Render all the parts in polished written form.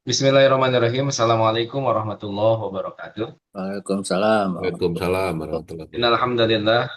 Bismillahirrahmanirrahim. Assalamualaikum warahmatullahi wabarakatuh. Waalaikumsalam warahmatullahi Baik. wabarakatuh. Waalaikumsalam warahmatullahi wabarakatuh. Innalhamdulillah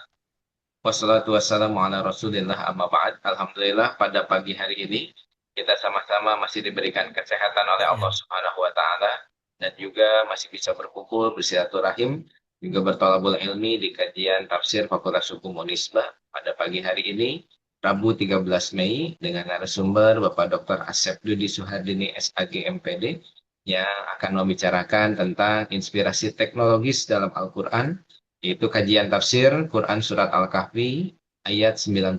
wassalatu wassalamu ala Rasulillah amma ba'd. Alhamdulillah pada pagi hari ini kita sama-sama masih diberikan kesehatan oleh Allah Subhanahu wa taala dan juga masih bisa berkumpul bersilaturahim juga bertolabul ilmi di kajian tafsir Fakultas Hukum Unisba pada pagi hari ini Rabu 13 Mei dengan narasumber Bapak Dr. Asep Dudi Suhardini SAG MPD yang akan membicarakan tentang inspirasi teknologis dalam Al-Quran, yaitu kajian tafsir Quran Surat Al-Kahfi ayat 95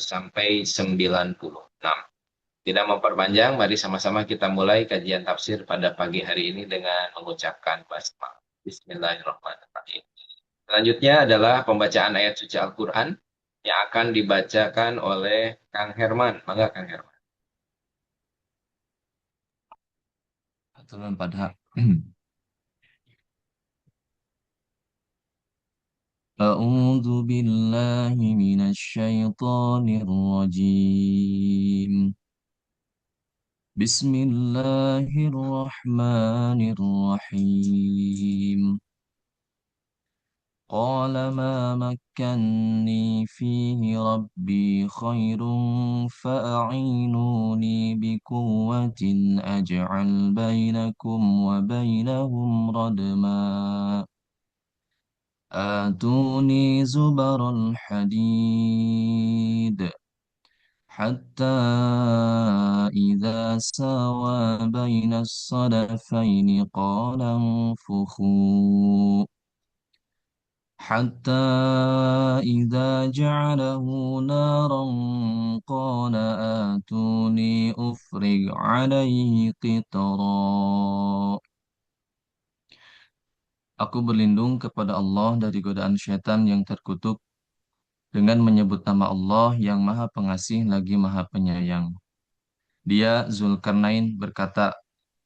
sampai 96. Tidak memperpanjang, mari sama-sama kita mulai kajian tafsir pada pagi hari ini dengan mengucapkan basmalah. Bismillahirrahmanirrahim. Selanjutnya adalah pembacaan ayat suci Al-Quran yang akan dibacakan oleh Kang Herman. Mangga Kang Herman. Aturan pada A'udzu billahi minasyaitonir rajim. Bismillahirrahmanirrahim. قال ما مكني فيه ربي خير فأعينوني بقوة أجعل بينكم وبينهم ردما آتوني زبر الحديد حتى إذا ساوى بين الصدفين قال انفخوا حتى إذا جعله نارا قال آتوني أفرغ عليه قطرا. Aku berlindung kepada Allah dari godaan syaitan yang terkutuk dengan menyebut nama Allah yang Maha Pengasih lagi Maha Penyayang. Dia Zulkarnain berkata,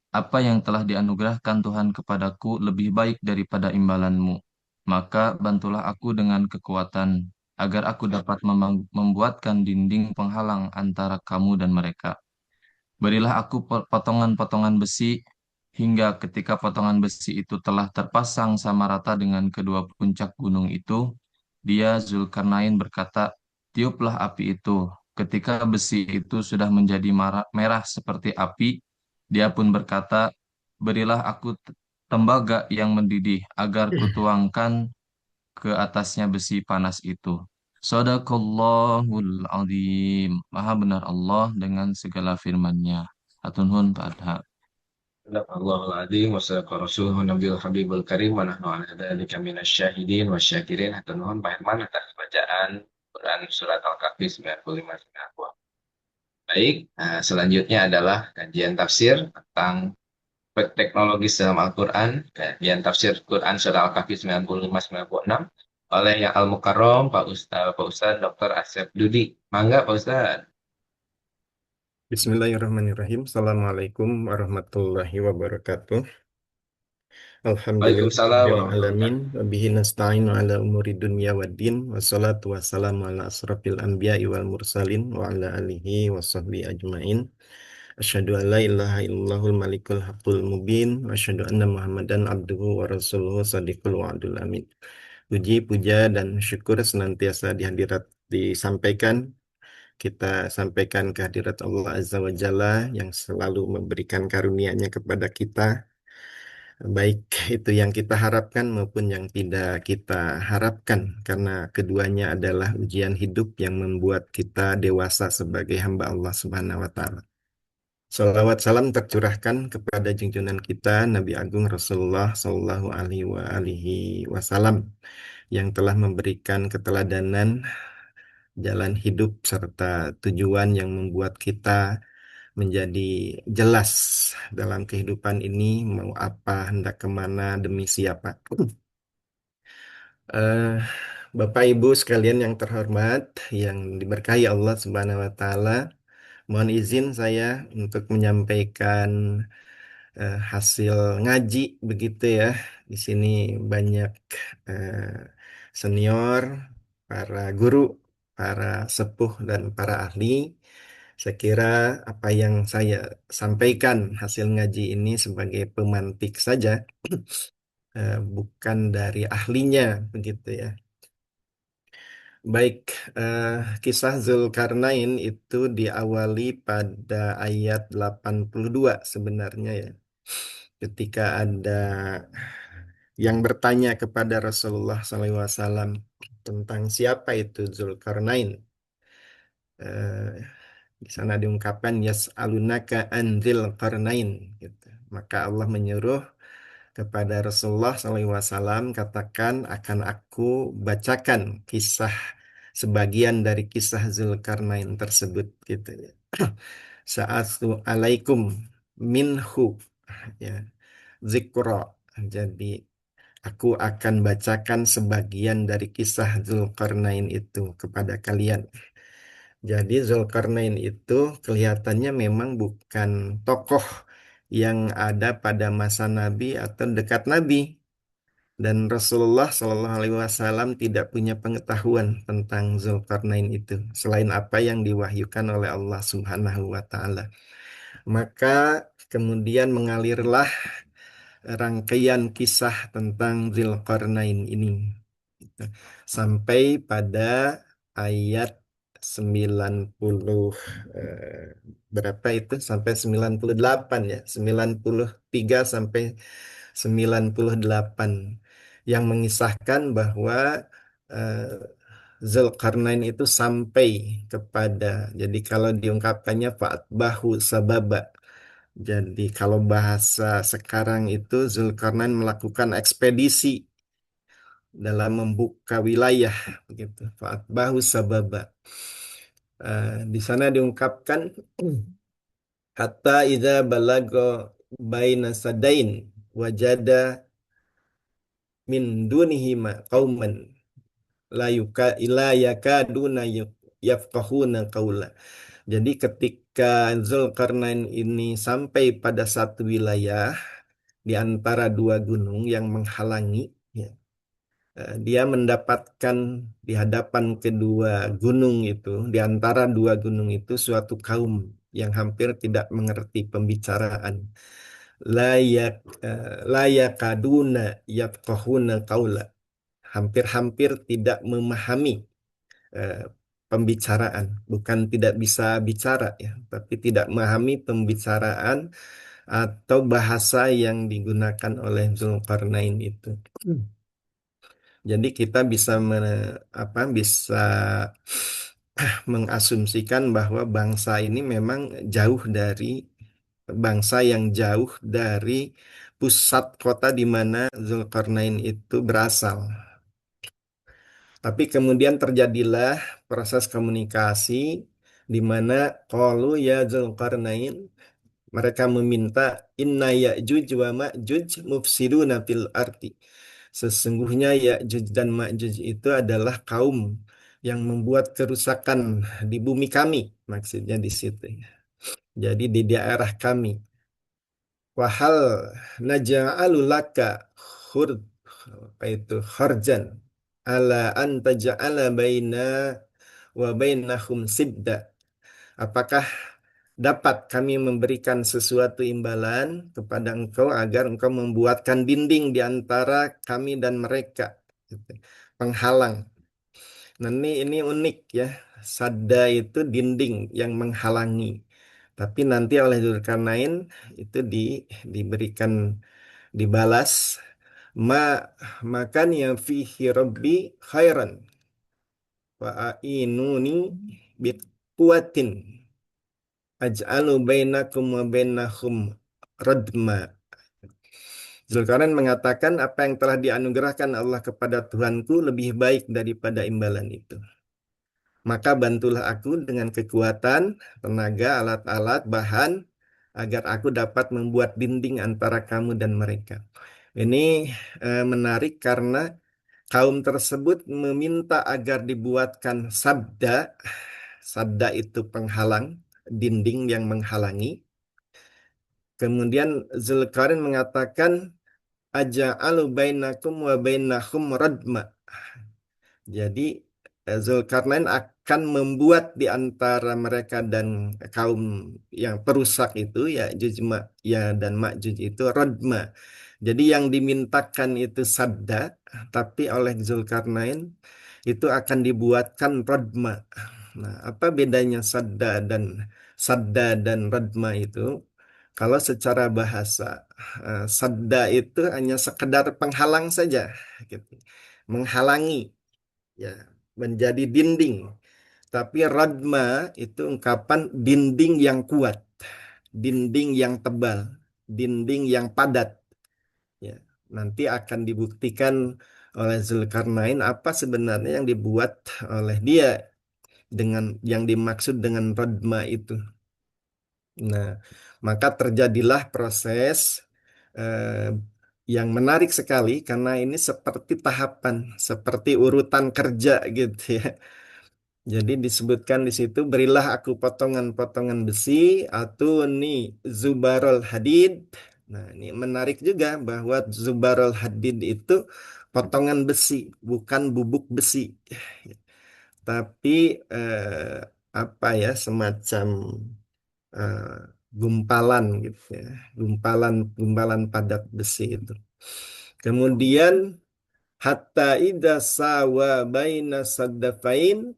apa yang telah dianugerahkan Tuhan kepadaku lebih baik daripada imbalanmu. Maka bantulah aku dengan kekuatan, agar aku dapat membuatkan dinding penghalang antara kamu dan mereka. Berilah aku potongan-potongan besi, hingga ketika potongan besi itu telah terpasang sama rata dengan kedua puncak gunung itu, dia Zulkarnain berkata, tiuplah api itu. Ketika besi itu sudah menjadi merah seperti api, dia pun berkata, berilah aku tembaga yang mendidih, agar kutuangkan ke atasnya besi panas itu. Sadaqallahul azim. Maha benar Allah dengan segala firman-Nya. Hatur nuhun Pak Adha. Allahul Adzim wa sadaqa rasuluhu nabiyul habibul karim wa nahnu ala dzalika minasyahidin wasyakirin. Hatur nuhun Pak Herman atas bacaan Quran surat Al-Kahfi 95 94. Baik, selanjutnya adalah kajian tafsir tentang teknologis dalam Al-Quran, kajian tafsir Quran surat Al-Kahfi 95 96 oleh yang Al-Mukarram Pak Ustaz Dr. Asep Dudi. Mangga Pak Ustaz. Bismillahirrahmanirrahim. Assalamualaikum warahmatullahi wabarakatuh. Waalaikumsalam Alhamdulillahirabbil warahmatullahi alamin wabarakatuh. wa bihi nasta'inu ala umuri dunya waddin wassalatu wassalamu ala asrafil anbiya'i wal mursalin wa ala alihi wa sahbihi ajmain. Asyhadu an la ilaha illallahul malikul haqqul mubin wa asyhadu anna Muhammadan abduhu wa rasuluhu shadiqul wa'dul amin. Puji, puja, dan syukur senantiasa disampaikan kita sampaikan kehadirat Allah Azza wa Jalla yang selalu memberikan karunia-Nya kepada kita, baik itu yang kita harapkan maupun yang tidak kita harapkan, karena keduanya adalah ujian hidup yang membuat kita dewasa sebagai hamba Allah Subhanahu wa Ta'ala. Salawat salam tercurahkan kepada junjungan kita Nabi Agung Rasulullah Sallallahu Alaihi Wasallam yang telah memberikan keteladanan jalan hidup serta tujuan yang membuat kita menjadi jelas dalam kehidupan ini mau apa, hendak kemana, demi siapa. Eh, Bapak Ibu sekalian yang terhormat, yang diberkahi Allah Subhanahu wa Ta'ala, mohon izin saya untuk menyampaikan hasil ngaji begitu ya. Di sini banyak eh, senior, para guru, para sepuh dan para ahli. Saya kira apa yang saya sampaikan hasil ngaji ini sebagai pemantik saja, bukan dari ahlinya, begitu ya. Baik, kisah Zulkarnain itu diawali pada ayat 82 sebenarnya ya. Ketika ada yang bertanya kepada Rasulullah SAW tentang siapa itu Zulkarnain. Eh, di sana diungkapkan yas'alunaka an Dzulqarnain gitu. Maka Allah menyuruh kepada Rasulullah SAW, katakan akan aku bacakan kisah sebagian dari kisah Zulkarnain tersebut gitu ya. Sa'atu alaikum minhu ya zikra. Jadi aku akan bacakan sebagian dari kisah Zulkarnain itu kepada kalian. Jadi Zulkarnain itu kelihatannya memang bukan tokoh yang ada pada masa Nabi atau dekat Nabi. Dan Rasulullah Shallallahu Alaihi Wasallam tidak punya pengetahuan tentang Zulkarnain itu selain apa yang diwahyukan oleh Allah Subhanahu Wa Taala. Maka kemudian mengalirlah rangkaian kisah tentang Zulkarnain ini sampai pada ayat 90 berapa itu sampai 98 ya 93 sampai 98 yang mengisahkan bahwa eh, Zulkarnain itu sampai kepada, jadi kalau diungkapkannya Fa'atbahu sababa, jadi kalau bahasa sekarang itu Zulkarnain melakukan ekspedisi dalam membuka wilayah begitu. Fa'atbahu sababa. Di sana diungkapkan hatta idza balago baina sadain wajada min dunihima qauman la yakaduna yafqahuna qaula. Jadi ketika Zulkarnain ini sampai pada satu wilayah di antara dua gunung yang menghalangi, ya, dia mendapatkan di hadapan kedua gunung itu, di antara dua gunung itu suatu kaum yang hampir tidak mengerti pembicaraan. Layak layakaduna yafqahuna qaula. Hampir-hampir tidak memahami eh, pembicaraan, bukan tidak bisa bicara ya, tapi tidak memahami pembicaraan atau bahasa yang digunakan oleh Zulkarnain itu. Jadi kita bisa bisa mengasumsikan bahwa bangsa ini memang jauh dari bangsa yang jauh dari pusat kota di mana Zulkarnain itu berasal. Tapi kemudian terjadilah proses komunikasi di mana qalu ya Zulkarnain, mereka meminta inna Ya'juj wa Ma'juj mufsiduna fil ardi. Sesungguhnya Ya'juj dan Ma'juj itu adalah kaum yang membuat kerusakan di bumi kami, maksudnya di situ. Jadi di daerah kami. Wahal naja'alu laka khur apa itu kharjan ala anta ja'ala baina wa bainahum sidda. Apakah dapat kami memberikan sesuatu imbalan kepada engkau agar engkau membuatkan dinding di antara kami dan mereka, gitu. Penghalang. Nah, ini unik ya. Sadda itu dinding yang menghalangi. Tapi nanti oleh Dzulkarnain itu diberikan dibalas ma makan yang fihi rabbi khairan wa ainuni biquwatin aj'alu bainakum wa bainahum radma. Zulkarnain mengatakan apa yang telah dianugerahkan Allah kepada Tuhanku lebih baik daripada imbalan itu. Maka bantulah aku dengan kekuatan, tenaga, alat-alat, bahan, agar aku dapat membuat dinding antara kamu dan mereka. Ini menarik karena kaum tersebut meminta agar dibuatkan sabda. Sabda itu penghalang, dinding yang menghalangi. Kemudian Zulkarnain mengatakan aja'alu bainakum wa bainahum radma. Jadi Zulkarnain akan membuat di antara mereka dan kaum yang perusak itu ya ya dan Ma'juj itu rodma. Jadi yang dimintakan itu sadda, tapi oleh Zulkarnain itu akan dibuatkan rodma. Nah, apa bedanya sadda dan rodma itu? Kalau secara bahasa, sadda itu hanya sekedar penghalang saja, gitu. Menghalangi, ya, menjadi dinding. Tapi radma itu ungkapan dinding yang kuat, dinding yang tebal, dinding yang padat. Ya, nanti akan dibuktikan oleh Zulkarnain apa sebenarnya yang dibuat oleh dia dengan yang dimaksud dengan radma itu. Nah, maka terjadilah proses eh, yang menarik sekali karena ini seperti tahapan, seperti urutan kerja gitu ya. Jadi disebutkan di situ, berilah aku potongan-potongan besi, atuni zubarul hadid. Nah, ini menarik juga bahwa zubarul hadid itu potongan besi, bukan bubuk besi. Tapi eh, apa ya, semacam eh, gumpalan gitu ya, gumpalan padat besi itu. Kemudian hatta idza sawa baina saddafain,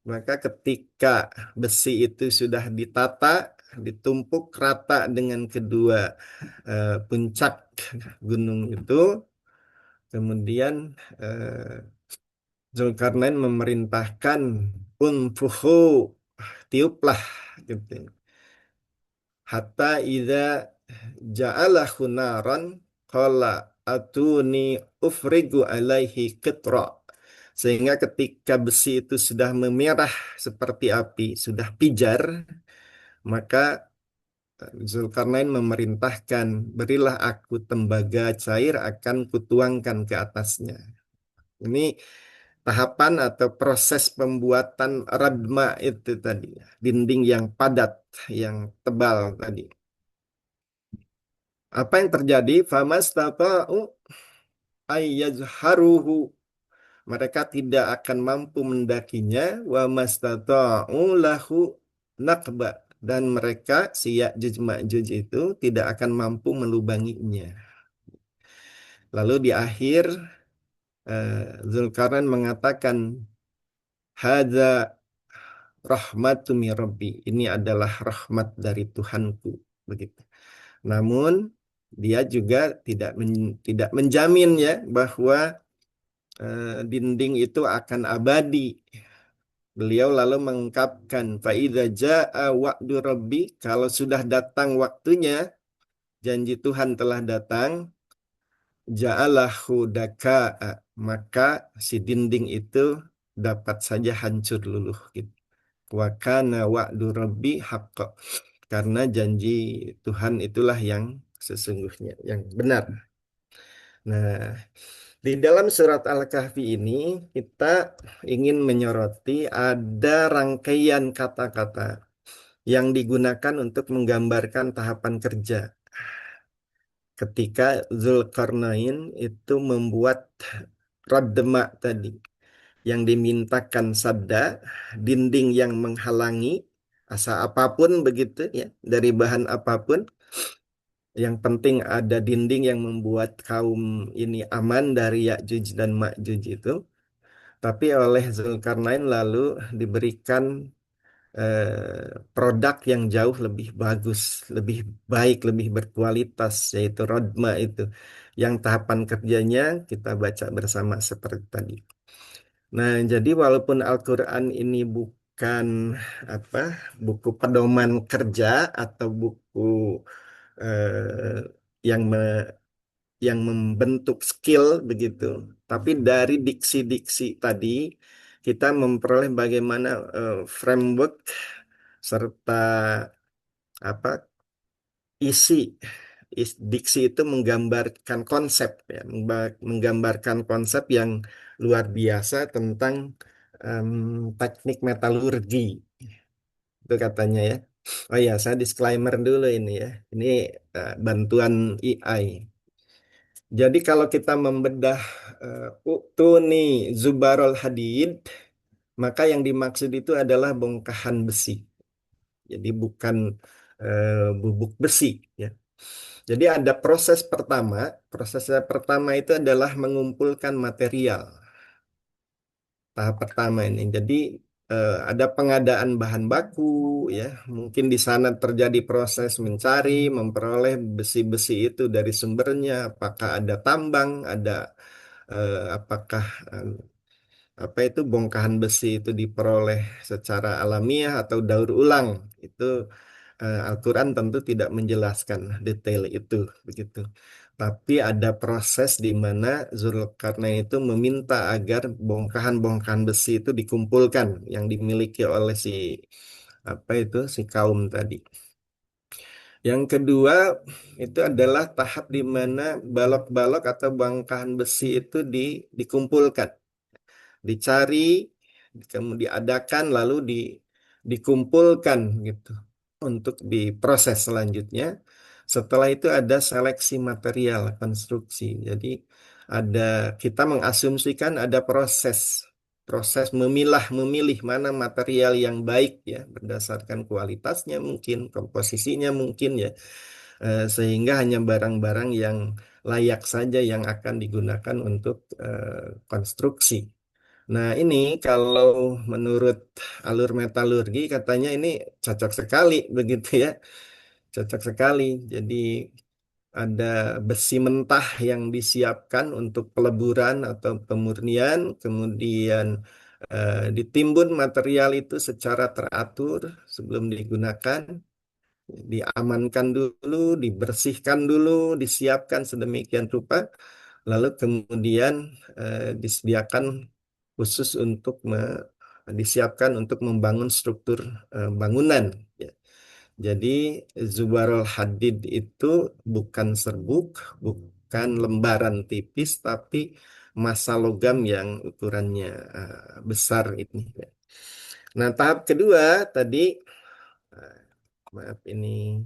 maka ketika besi itu sudah ditata, ditumpuk rata dengan kedua puncak gunung itu, kemudian Zulkarnain memerintahkan unfuhu, tiuplah gitu. Hatta idza ja'alahu naran qala atuni ufrigu alaihi qitra. Sehingga ketika besi itu sudah memerah seperti api, sudah pijar, maka Zulkarnain memerintahkan, berilah aku tembaga cair, akan kutuangkan ke atasnya. Ini tahapan atau proses pembuatan radma itu tadi, dinding yang padat, yang tebal tadi. Apa yang terjadi? Famastata'u ayyazharuhu. Mereka tidak akan mampu mendakinya. Wa mastata'u lahu naqba. Dan mereka, si Ya'juj Ma'juj itu tidak akan mampu melubanginya. Lalu di akhir, Zulkarnain mengatakan, Hadza rahmatu mi Rabbi. Ini adalah rahmat dari Tuhanku. Begitu. Namun dia juga tidak menjamin ya bahwa dinding itu akan abadi. Beliau lalu mengungkapkan faidza jaa wa'du rabbi, kalau sudah datang waktunya, janji Tuhan telah datang, ja'alahu dakaa, maka si dinding itu dapat saja hancur luluh gitu. Wa kana wa'du rabbi haqqo. Karena janji Tuhan itulah yang sesungguhnya, yang benar. Nah, di dalam surat Al-Kahfi ini kita ingin menyoroti ada rangkaian kata-kata yang digunakan untuk menggambarkan tahapan kerja. Ketika Zulkarnain itu membuat radma tadi, yang dimintakan sadda, dinding yang menghalangi asa apapun begitu ya, dari bahan apapun. Yang penting ada dinding yang membuat kaum ini aman dari Ya'juj dan Ma'juj itu. Tapi oleh Zulkarnain lalu diberikan produk yang jauh lebih bagus, lebih baik, lebih berkualitas, yaitu Rodma itu. Yang tahapan kerjanya kita baca bersama seperti tadi. Nah, jadi walaupun Al-Quran ini bukan apa buku pedoman kerja atau buku eh, yang yang membentuk skill begitu. Tapi dari diksi-diksi tadi kita memperoleh bagaimana framework serta apa isi diksi itu menggambarkan konsep ya, menggambarkan konsep yang luar biasa tentang teknik metalurgi itu katanya ya. Oh ya, saya disclaimer dulu ini ya. Ini bantuan AI. Jadi kalau kita membedah Uktuni Zubarul Hadid, Maka yang dimaksud itu adalah bongkahan besi. Jadi bukan bubuk besi ya. Jadi ada proses pertama. Prosesnya pertama itu adalah mengumpulkan material. Tahap pertama ini. Jadi ada pengadaan bahan baku ya. Mungkin di sana terjadi proses mencari, memperoleh besi-besi itu dari sumbernya. Apakah ada tambang, ada apakah apa itu bongkahan besi itu diperoleh secara alamiah atau daur ulang. Itu Al-Quran tentu tidak menjelaskan detail itu begitu. Tapi ada proses di mana Zulkarnain itu meminta agar bongkahan-bongkahan besi itu dikumpulkan yang dimiliki oleh apa itu si kaum tadi. Yang kedua itu adalah tahap di mana balok-balok atau bongkahan besi itu dikumpulkan, dicari, kemudian diadakan, lalu dikumpulkan gitu untuk diproses selanjutnya. Setelah itu ada seleksi material konstruksi. Jadi ada kita mengasumsikan ada proses proses memilih mana material yang baik ya berdasarkan kualitasnya mungkin komposisinya mungkin ya. Sehingga hanya barang-barang yang layak saja yang akan digunakan untuk konstruksi. Nah, ini kalau menurut alur metalurgi katanya ini cocok sekali begitu ya. Cocok sekali. Jadi ada besi mentah yang disiapkan untuk peleburan atau pemurnian, kemudian ditimbun material itu secara teratur sebelum digunakan, diamankan dulu, dibersihkan dulu, disiapkan sedemikian rupa, lalu kemudian disediakan khusus untuk disiapkan untuk membangun struktur bangunan. Ya. Jadi Zubarul Hadid itu bukan serbuk, bukan lembaran tipis, tapi massa logam yang ukurannya besar ini. Ya. Nah, tahap kedua tadi, eh, maaf ini.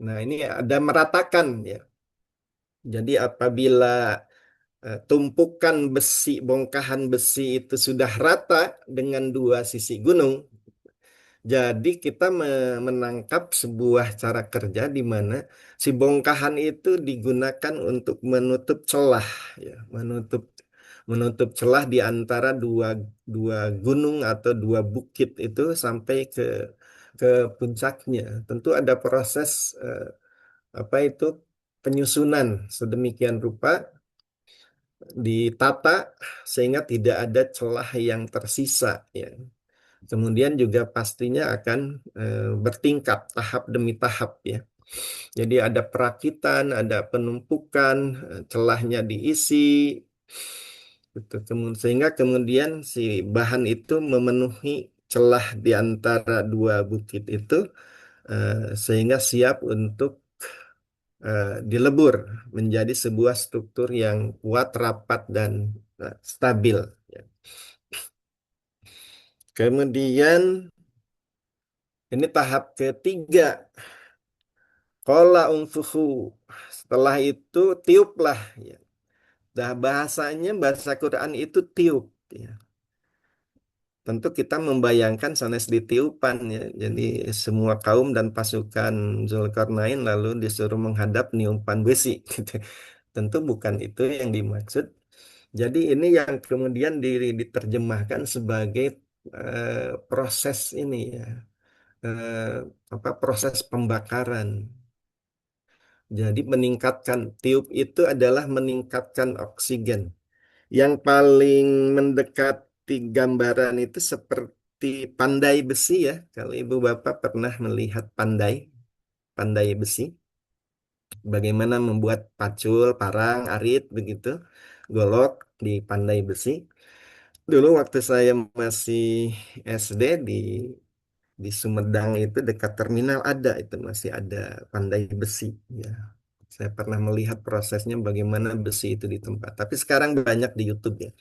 Nah, ini ada meratakan ya. Jadi apabila tumpukan besi, bongkahan besi itu sudah rata dengan dua sisi gunung, jadi kita menangkap sebuah cara kerja di mana si bongkahan itu digunakan untuk menutup celah, ya, menutup menutup celah di antara dua dua gunung atau dua bukit itu sampai ke puncaknya. Tentu ada proses apa itu penyusunan sedemikian rupa ditata sehingga tidak ada celah yang tersisa ya. Kemudian juga pastinya akan bertingkat tahap demi tahap ya. Jadi ada perakitan, ada penumpukan, celahnya diisi gitu. Sehingga kemudian si bahan itu memenuhi celah di antara dua bukit itu sehingga siap untuk dilebur menjadi sebuah struktur yang kuat, rapat, dan stabil. Ya. Kemudian ini tahap ketiga. Qala unfuhu. Setelah itu tiuplah. Ya. Dah bahasanya bahasa Quran itu tiup. Ya. Tentu kita membayangkan sanes ditiupan ya. Jadi semua kaum dan pasukan Zulkarnain lalu disuruh menghadap niupan besi. Gitu. Tentu bukan itu yang dimaksud. Jadi ini yang kemudian diterjemahkan sebagai proses ini ya, apa proses pembakaran. Jadi meningkatkan tiup itu adalah meningkatkan oksigen. Yang paling mendekati gambaran itu seperti pandai besi ya. Kalau ibu bapak pernah melihat pandai besi, bagaimana membuat pacul, parang, arit begitu, golok di pandai besi. Dulu waktu saya masih SD di Sumedang itu dekat terminal ada itu masih ada pandai besi ya. Saya pernah melihat prosesnya bagaimana besi itu ditempat. Tapi sekarang banyak di YouTube ya.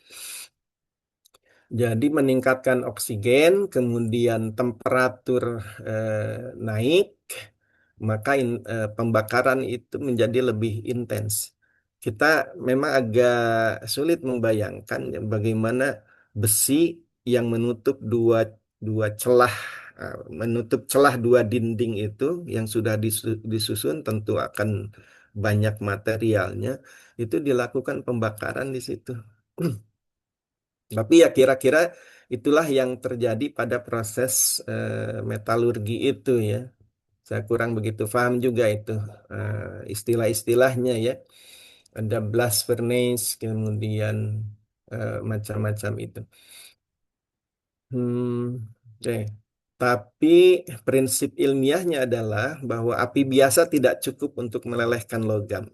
Jadi meningkatkan oksigen, kemudian temperatur naik, maka pembakaran itu menjadi lebih intens. kita memang agak sulit membayangkan ya, bagaimana besi yang menutup dua dua celah menutup celah dua dinding itu yang sudah disusun tentu akan banyak materialnya itu dilakukan pembakaran di situ. Tapi ya kira-kira itulah yang terjadi pada proses metalurgi itu ya. Saya kurang begitu paham juga itu istilah-istilahnya ya. Ada blast furnace, kemudian macam-macam itu. Oke. Tapi prinsip ilmiahnya adalah bahwa api biasa tidak cukup untuk melelehkan logam.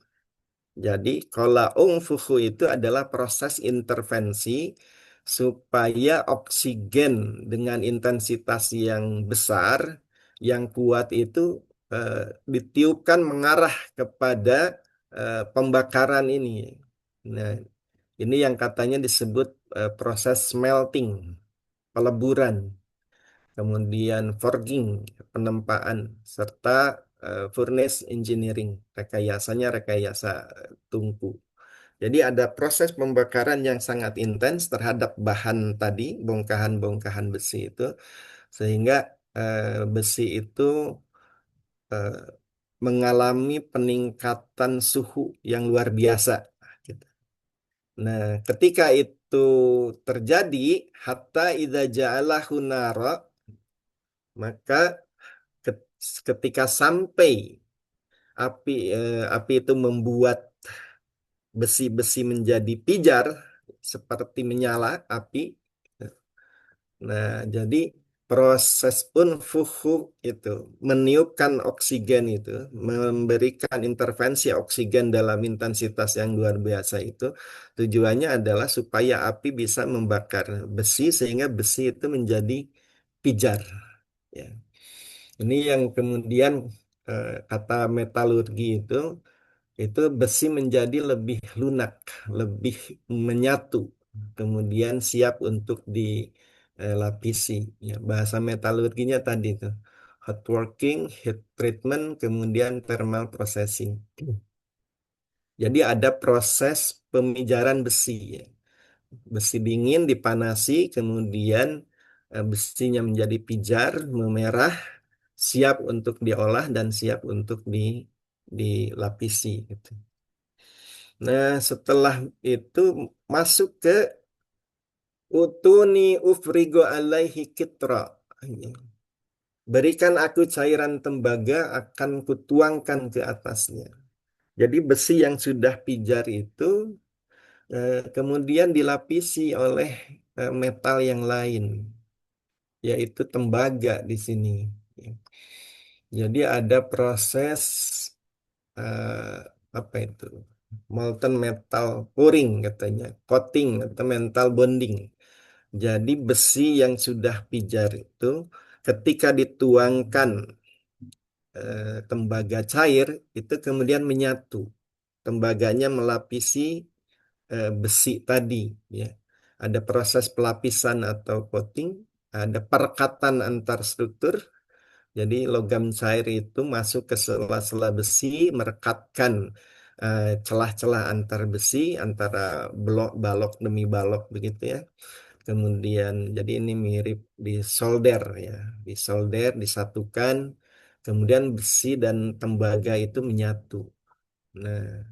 Jadi, Qolaung Fuku itu adalah proses intervensi supaya oksigen dengan intensitas yang besar, yang kuat itu eh, ditiupkan mengarah kepada pembakaran ini. Nah, ini yang katanya disebut proses smelting, peleburan, kemudian forging, penempaan, serta furnace engineering, rekayasanya rekayasa tungku. Jadi ada proses pembakaran yang sangat intens terhadap bahan tadi, bongkahan-bongkahan besi itu, sehingga besi itu eh, mengalami peningkatan suhu yang luar biasa. Gitu. Nah, ketika itu terjadi, hatta idza ja'alahu nara, maka ketika sampai api itu membuat besi-besi menjadi pijar seperti menyala api. Nah, jadi proses unfukhuk itu meniupkan oksigen itu, memberikan intervensi oksigen dalam intensitas yang luar biasa itu, tujuannya adalah supaya api bisa membakar besi sehingga besi itu menjadi pijar. Ya. Ini yang kemudian kata metalurgi itu besi menjadi lebih lunak, lebih menyatu, kemudian siap untuk dilapisi. Ya, bahasa metalurginya tadi itu hot working, heat treatment, kemudian thermal processing. Jadi ada proses pemijaran besi. Ya. Besi dingin dipanasi, kemudian besinya menjadi pijar, memerah, siap untuk diolah dan siap untuk dilapisi. Gitu. Nah, setelah itu masuk ke utuni ufrigo alaihi kitra. Berikan aku cairan tembaga akan kutuangkan ke atasnya. Jadi besi yang sudah pijar itu kemudian dilapisi oleh metal yang lain, yaitu tembaga di sini. Jadi ada proses eh, apa itu? Molten metal pouring katanya, coating atau metal bonding. Jadi besi yang sudah pijar itu ketika dituangkan tembaga cair itu kemudian menyatu. Tembaganya melapisi besi tadi ya. Ada proses pelapisan atau coating, ada perekatan antar struktur. Jadi logam cair itu masuk ke sela-sela besi, merekatkan celah-celah antar besi, antara blok balok demi balok begitu ya. Kemudian jadi ini mirip di solder ya, di solder disatukan, kemudian besi dan tembaga itu menyatu. Nah,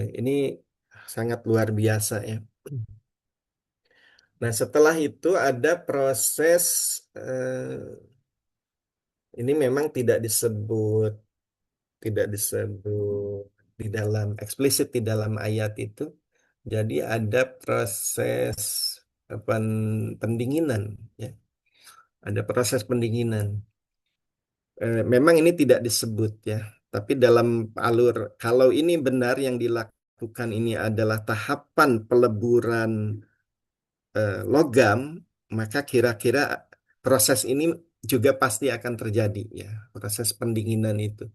ini sangat luar biasa ya. Nah, setelah itu ada proses ini memang tidak disebut di dalam eksplisit di dalam ayat itu. Jadi ada proses apa, pendinginan ya. Ada proses pendinginan. Memang ini tidak disebut ya, tapi dalam alur kalau ini benar yang dilakukan ini adalah tahapan peleburan logam, maka kira-kira proses ini juga pasti akan terjadi ya, proses pendinginan itu.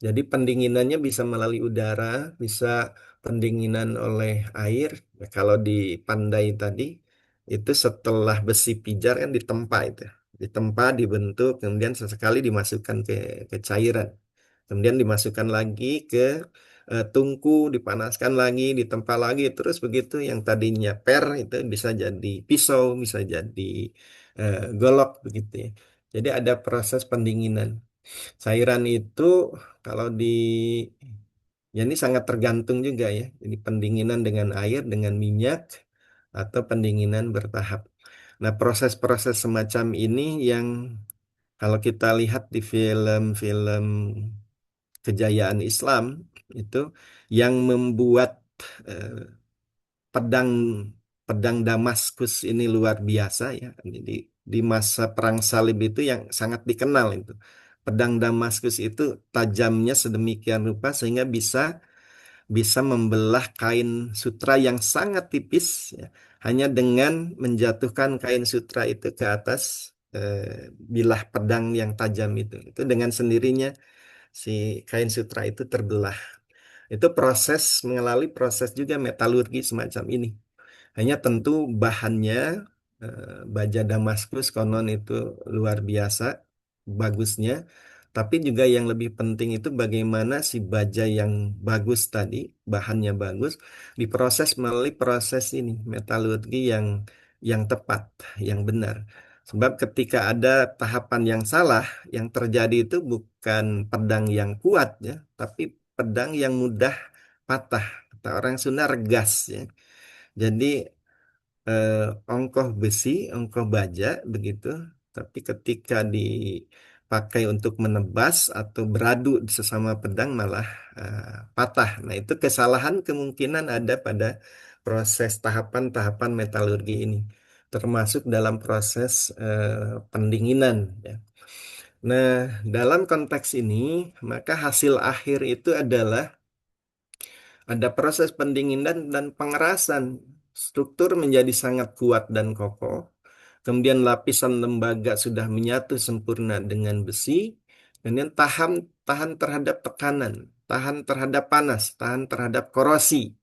Jadi pendinginannya bisa melalui udara, bisa pendinginan oleh air. Ya, kalau di Pandai tadi itu setelah besi pijar kan ditempa itu, ditempa, dibentuk, kemudian sesekali dimasukkan ke cairan, kemudian dimasukkan lagi ke tungku, dipanaskan lagi, ditempa lagi, terus begitu yang tadinya per itu bisa jadi pisau, bisa jadi golok begitu ya. Jadi ada proses pendinginan. Cairan itu kalau di ya ini sangat tergantung juga ya. Jadi pendinginan dengan air, dengan minyak, atau pendinginan bertahap. Nah, proses-proses semacam ini yang kalau kita lihat di film-film kejayaan Islam itu yang membuat eh, pedang pedang Damaskus ini luar biasa ya. Di masa Perang Salib itu yang sangat dikenal itu. Pedang Damaskus itu tajamnya sedemikian rupa sehingga bisa bisa membelah kain sutra yang sangat tipis ya, hanya dengan menjatuhkan kain sutra itu ke atas bilah pedang yang tajam itu. Itu dengan sendirinya si kain sutra itu terbelah. Itu proses mengalami proses juga metalurgi semacam ini. Hanya tentu bahannya baja Damaskus konon itu luar biasa bagusnya. Tapi juga yang lebih penting itu bagaimana si baja yang bagus tadi, bahannya bagus, diproses melalui proses ini, metalurgi yang tepat, yang benar. Sebab ketika ada tahapan yang salah, yang terjadi itu bukan pedang yang kuat ya, tapi pedang yang mudah patah. Kata orang Sunda regas ya. Jadi eh, ongkoh besi, ongkoh baja begitu. Tapi ketika dipakai untuk menebas atau beradu sesama pedang malah patah. Nah, itu kesalahan kemungkinan ada pada proses tahapan-tahapan metalurgi ini, termasuk dalam proses pendinginan ya. Nah, dalam konteks ini, maka hasil akhir itu adalah ada proses pendinginan dan pengerasan. Struktur menjadi sangat kuat dan kokoh. Kemudian lapisan lembaga sudah menyatu sempurna dengan besi. Kemudian tahan tahan terhadap tekanan, tahan terhadap panas, tahan terhadap korosi.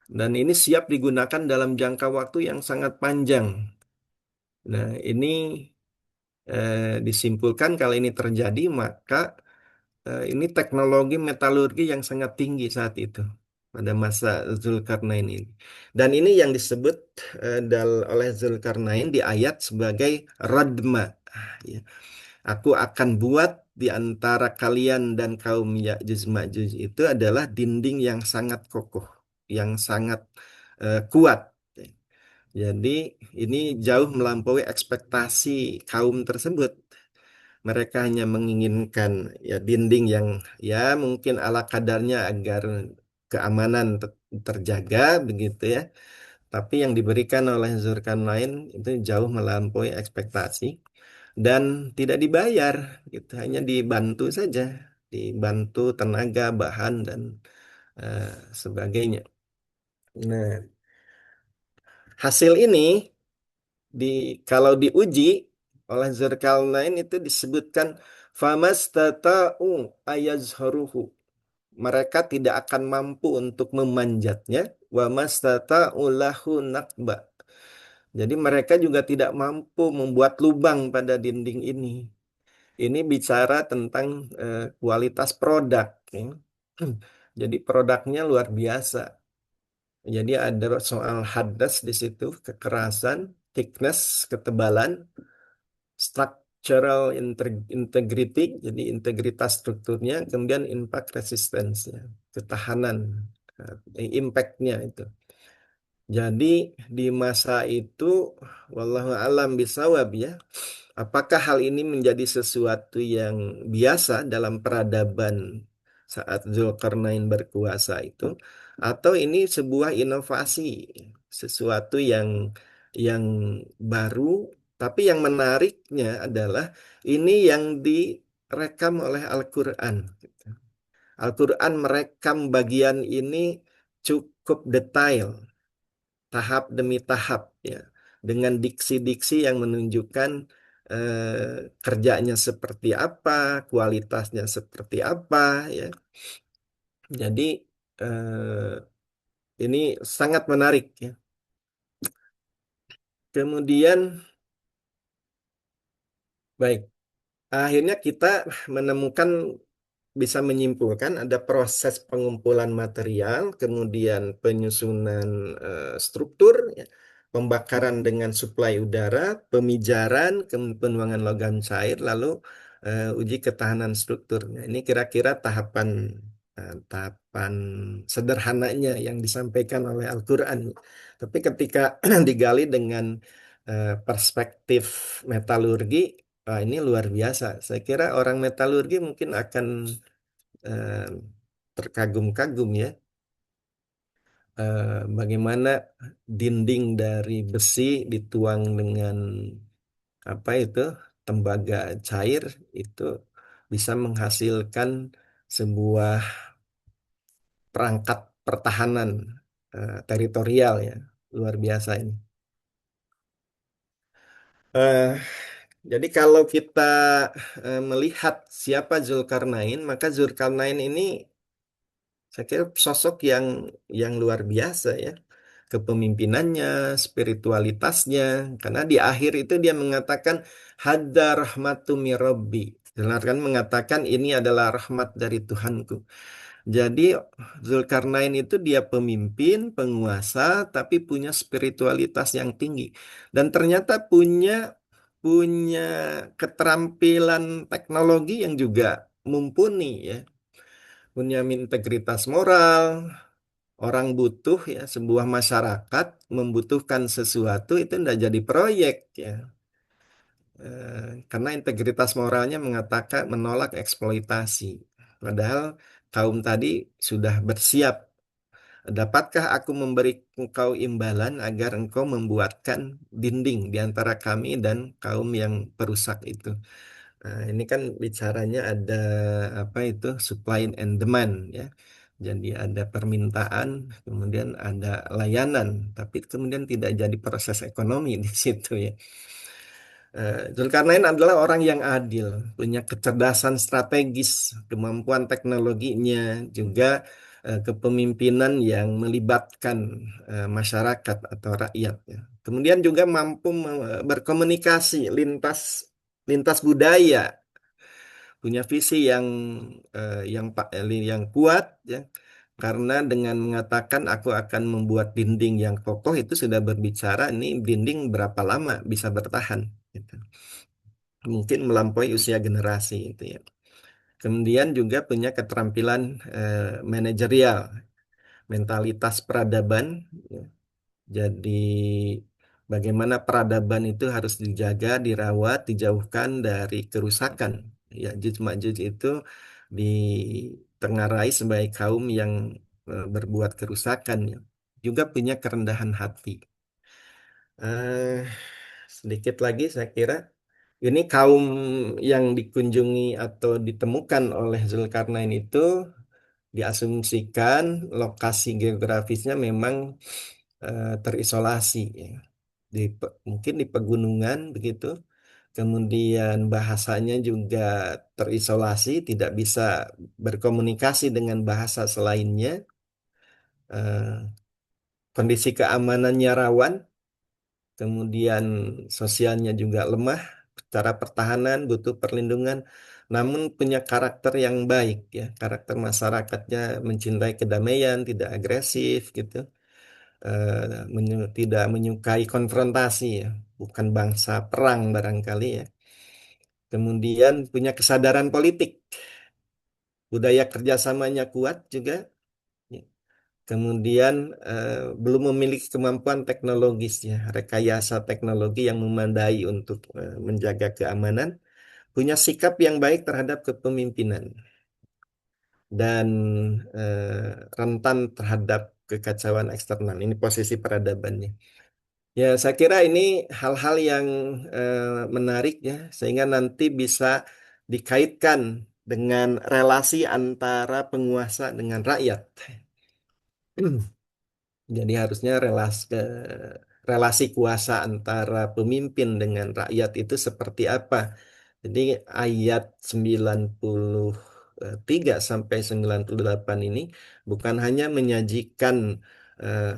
Dan ini siap digunakan dalam jangka waktu yang sangat panjang. Nah, ini disimpulkan kalau ini terjadi, maka ini teknologi metalurgi yang sangat tinggi saat itu pada masa Zulkarnain ini. Dan ini yang disebut oleh Zulkarnain di ayat sebagai radma. Ya. Aku akan buat di antara kalian dan kaum Ya'juj Ma'juj itu adalah dinding yang sangat kokoh, yang sangat kuat. Jadi ini jauh melampaui ekspektasi kaum tersebut. Mereka hanya menginginkan ya dinding yang ya mungkin ala kadarnya agar keamanan terjaga begitu ya. Tapi yang diberikan oleh Zulkarnain itu jauh melampaui ekspektasi dan tidak dibayar gitu, hanya dibantu saja, dibantu tenaga, bahan dan eh, sebagainya. Nah, hasil ini di kalau diuji oleh Zulkarnain itu disebutkan famastata'u ayazharuhu. Mereka tidak akan mampu untuk memanjatnya wa mastata'u lahu nakba. Jadi mereka juga tidak mampu membuat lubang pada dinding ini. Ini bicara tentang kualitas produk ya. Jadi produknya luar biasa. Jadi ada soal hadas di situ, kekerasan, thickness, ketebalan, structural integrity, jadi integritas strukturnya, kemudian impact resistance, ya, ketahanan, impact-nya itu. Jadi di masa itu, wallahu alam bisawab ya, apakah hal ini menjadi sesuatu yang biasa dalam peradaban saat Zulkarnain berkuasa itu, atau ini sebuah inovasi, sesuatu yang baru, tapi yang menariknya adalah ini yang direkam oleh Al-Quran. Al-Quran merekam bagian ini cukup detail, tahap demi tahap ya, dengan diksi-diksi yang menunjukkan kerjanya seperti apa, kualitasnya seperti apa ya. Jadi eh, ini sangat menarik ya. Kemudian baik, akhirnya kita menemukan bisa menyimpulkan ada proses pengumpulan material, kemudian penyusunan struktur, ya, pembakaran dengan suplai udara, pemijaran, penuangan logam cair, lalu uji ketahanan struktur. Nah, ini kira-kira tahapan sederhananya yang disampaikan oleh Al-Quran. Tapi ketika digali dengan perspektif metalurgi, wah, ini luar biasa. Saya kira orang metalurgi mungkin akan eh, terkagum-kagum ya, bagaimana dinding dari besi dituang dengan apa itu tembaga cair itu bisa menghasilkan sebuah perangkat pertahanan teritorial ya, luar biasa ini. Eh, jadi kalau kita melihat siapa Zulkarnain, maka Zulkarnain ini saya kira sosok yang luar biasa ya. Kepemimpinannya, spiritualitasnya. Karena di akhir itu dia mengatakan hadza rahmatu mirabbi. Benar kan mengatakan ini adalah rahmat dari Tuhanku. Jadi Zulkarnain itu dia pemimpin, penguasa, tapi punya spiritualitas yang tinggi. Dan ternyata punya keterampilan teknologi yang juga mumpuni ya. Punya integritas moral, orang butuh ya, sebuah masyarakat membutuhkan sesuatu itu tidak jadi proyek ya. Karena integritas moralnya mengatakan menolak eksploitasi. Padahal kaum tadi sudah bersiap. Dapatkah aku memberi engkau imbalan agar engkau membuatkan dinding di antara kami dan kaum yang perusak itu? Nah, ini kan bicaranya ada apa itu supply and demand ya. Jadi ada permintaan, kemudian ada layanan, tapi kemudian tidak jadi proses ekonomi di situ ya. Zulkarnain adalah orang yang adil, punya kecerdasan strategis, kemampuan teknologinya, juga kepemimpinan yang melibatkan masyarakat atau rakyat ya. Kemudian juga mampu berkomunikasi lintas lintas budaya, punya visi yang kuat ya. Karena dengan mengatakan aku akan membuat dinding yang kokoh itu sudah berbicara ini dinding berapa lama bisa bertahan gitu. Mungkin melampaui usia generasi itu ya. Kemudian juga punya keterampilan manajerial, mentalitas peradaban ya. Jadi bagaimana peradaban itu harus dijaga, dirawat, dijauhkan dari kerusakan. Ya'juj Ma'juj itu ditengarai sebagai kaum yang berbuat kerusakan, ya. Juga punya kerendahan hati. Eh, Sedikit lagi saya kira ini kaum yang dikunjungi atau ditemukan oleh Zulkarnain itu diasumsikan lokasi geografisnya memang terisolasi ya. Mungkin di pegunungan begitu. Kemudian bahasanya juga terisolasi, tidak bisa berkomunikasi dengan bahasa selainnya. Eh, Kondisi keamanannya rawan, kemudian sosialnya juga lemah, secara pertahanan butuh perlindungan, namun punya karakter yang baik ya. Karakter masyarakatnya mencintai kedamaian, tidak agresif gitu. Tidak menyukai konfrontasi ya, bukan bangsa perang barangkali ya. Kemudian punya kesadaran politik, budaya kerjasamanya kuat juga. Ya. Kemudian belum memiliki kemampuan teknologis ya, rekayasa teknologi yang memadai untuk menjaga keamanan, punya sikap yang baik terhadap kepemimpinan dan rentan terhadap kekacauan eksternal. Ini posisi peradabannya. Ya, saya kira ini hal-hal yang menarik ya, sehingga nanti bisa dikaitkan dengan relasi antara penguasa dengan rakyat. Jadi harusnya relasi kuasa antara pemimpin dengan rakyat itu seperti apa. Jadi ayat 93 sampai 98 ini bukan hanya menyajikan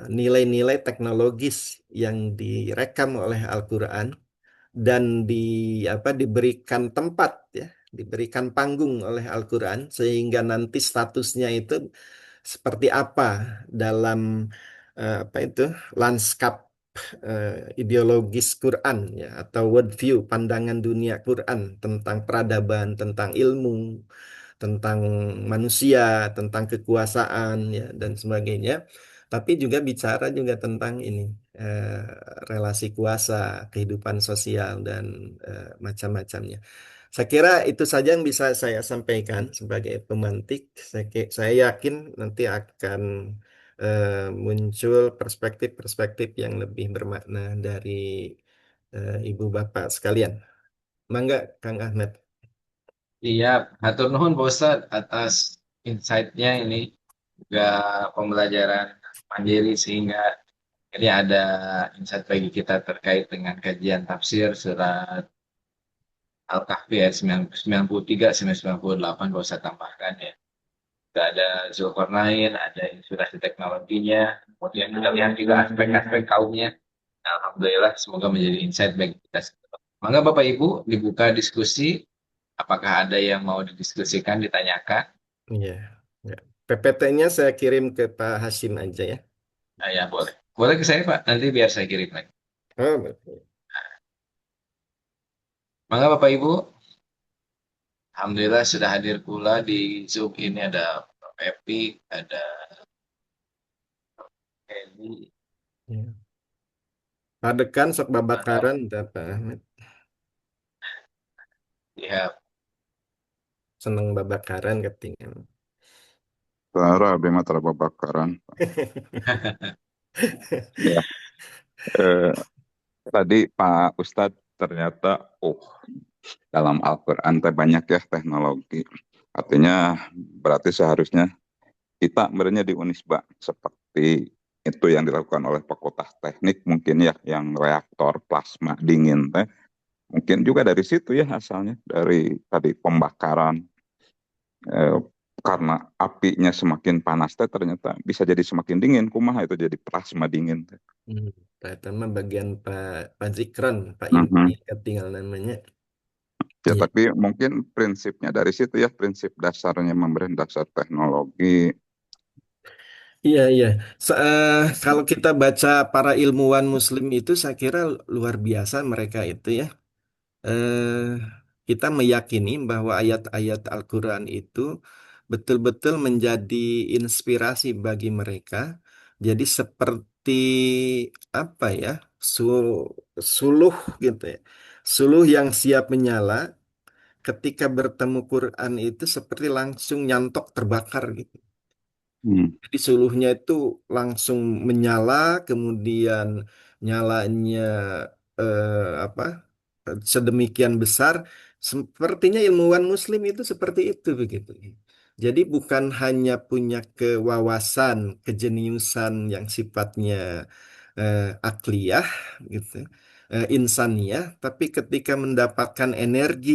nilai-nilai teknologis yang direkam oleh Al-Quran dan diberikan tempat ya diberikan panggung oleh Al-Quran sehingga nanti statusnya itu seperti apa dalam apa itu lanskap ideologis Quran ya atau worldview pandangan dunia Quran tentang peradaban, tentang ilmu, tentang manusia, tentang kekuasaan ya dan sebagainya. Tapi juga bicara juga tentang ini eh, relasi kuasa, kehidupan sosial dan macam-macamnya. Saya kira itu saja yang bisa saya sampaikan sebagai pemantik. Saya yakin nanti akan muncul perspektif-perspektif yang lebih bermakna dari ibu bapak sekalian. Mangga, Kang Ahmed. Iya, hatur nuhun Pak Ustadz atas insight-nya ini juga pembelajaran mandiri sehingga ini ada insight bagi kita terkait dengan kajian tafsir surat Al-Kahfi ayat 93 sampai 98 Pak Ustadz tambahkan ya. Juga ada Zulkarnain, ada inspirasi teknologinya, kemudian kita lihat juga aspek-aspek kaumnya. Alhamdulillah, semoga menjadi insight bagi kita semua. Mangga Bapak Ibu dibuka diskusi. Apakah ada yang mau didiskusikan, ditanyakan? Iya. Ya. PPT-nya saya kirim ke Pak Hashim aja ya. Nah, ya boleh. Boleh ke saya Pak, nanti biar saya kirim lagi. Oh, betul. Mangga Bapak Ibu, Alhamdulillah sudah hadir pula di Zoom ini ada Prof. Epi, ada Edi, Ya. Padekan sok ada babakaran Pak Ahmed. ya, Seneng babakaran ketinggalan. Tara Bema Bakaran. Ya, eh, tadi Pak Ustadz ternyata, dalam Al-Quran teh banyak ya teknologi. Artinya berarti seharusnya kita sebenarnya di Unisba seperti itu yang dilakukan oleh Fakultas Teknik mungkin ya, yang reaktor plasma dingin teh. Mungkin juga dari situ ya asalnya, dari tadi pembakaran. Eh, karena apinya semakin panas teh ternyata bisa jadi semakin dingin. Kumaha itu jadi plasma dingin teh. Hmm. Pertama bagian Pak Zikron, Pak Impi Mhm. ketinggalan namanya. Ya, Iya. tapi mungkin prinsipnya dari situ ya, prinsip dasarnya memberi dasar teknologi. Iya, iya. Kalau kita baca para ilmuwan Muslim itu, saya kira luar biasa mereka itu ya. Eh, kita meyakini bahwa ayat-ayat Al-Quran itu betul-betul menjadi inspirasi bagi mereka. Jadi seperti apa ya, suluh gitu ya, suluh yang siap menyala. Ketika bertemu Quran itu seperti langsung nyantok terbakar gitu. Hmm. Jadi suluhnya itu langsung menyala, kemudian nyalanya apa sedemikian besar. Sepertinya ilmuwan Muslim itu seperti itu begitu. Jadi bukan hanya punya kewawasan, kejeniusan yang sifatnya akliyah gitu, insaniyah, tapi ketika mendapatkan energi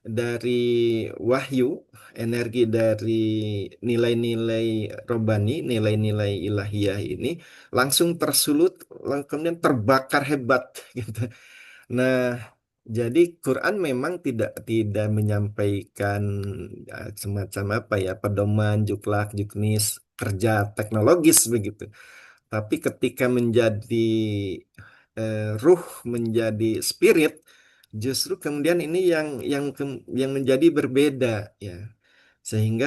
dari wahyu, energi dari nilai-nilai robani, nilai-nilai ilahiyah ini langsung tersulut, kemudian terbakar hebat gitu. Nah, jadi Quran memang tidak tidak menyampaikan semacam apa ya pedoman juklak juknis kerja teknologis begitu. Tapi ketika menjadi ruh, menjadi spirit, justru kemudian ini yang menjadi berbeda ya. Sehingga